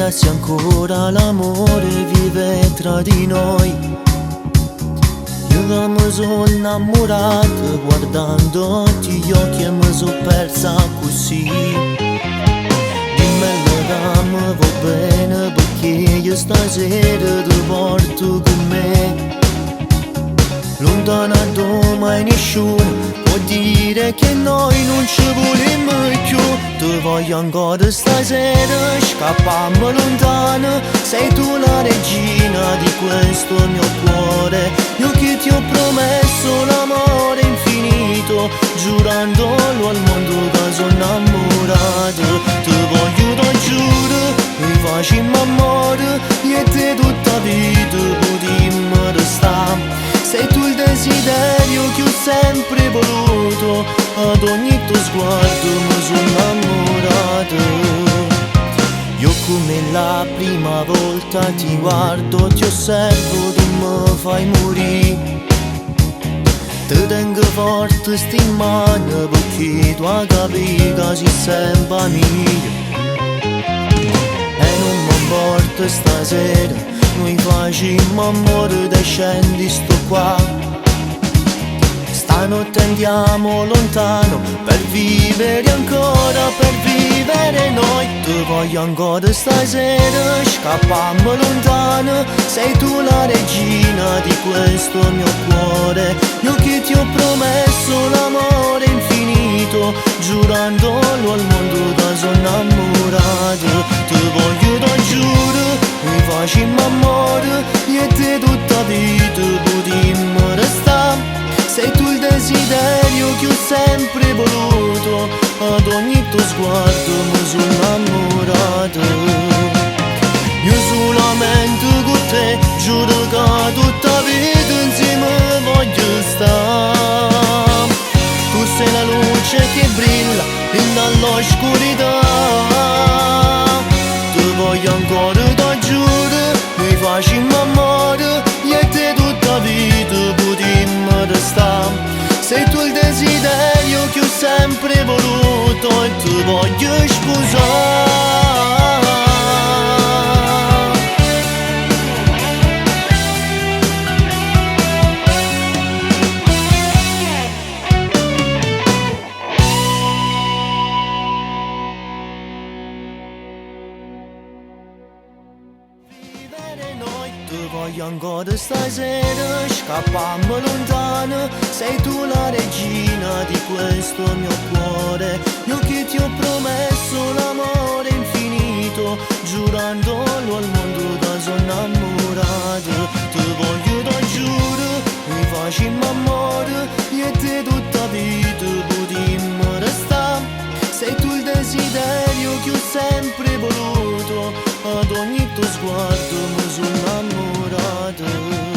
chissà se ancora l'amore vive tra di noi. Io mi sono innamorato guardandoti gli occhi e mi sono persa così. Dimmelo che mi va bene perché io stasera ti porto con me. Lontano da mai nessuno può dire che noi non ci vogliamo più. Ti voglio ancora stasera, scappiamo lontano. Sei tu la regina di questo mio cuore. Io che ti ho promesso l'amore infinito, giurandolo al mondo che sono innamorato. Ti voglio da giuro, mi facciamo amore, io e te tutta vita potremmo restare. Sei tu il desiderio che ho sempre voluto, ad ogni tuo sguardo mi sono innamorato. Io come la prima volta ti guardo, ti osservo, tu mi fai morire. Ti tengo forte sti mani perché tu hai capito che sei sempre mia. E non mi importa stasera, noi facciamo amore dai scendi sto qua. Stanotte andiamo lontano per vivere ancora, per vivere noi. Ti voglio ancora stasera, scappiamo lontano. Sei tu la regina di questo mio cuore. Io che ti ho promesso l'amore infinito, giurandolo al mondo che sono innamorato. Ti voglio da giuro, mi facciamo amore, io e te tutta vita potremmo restare. Sei tu il desiderio che ho sempre voluto, ad ogni tuo sguardo mi sono innamorato. Io solamente con te giuro che tutta vita insieme voglio stare. Tu sei la luce che brilla dall'oscurità. Ti voglio ancora da giuro, noi facciamo amore, io e te tutta vita potremmo restare. Sei tu il desiderio che ho sempre voluto e ti voglio sposare. Ti voglio ancora stasera, scappiamo lontano. Sei tu la regina di questo mio cuore. Io che ti ho promesso l'amore infinito, giurandolo al mondo che sono innamorato. Ti voglio da giuro, mi facciamo amore, io e te tutta vita potremmo restare. Sei tu il desiderio che ho sempre voluto, ad ogni tuo sguardo mi sono innamorato.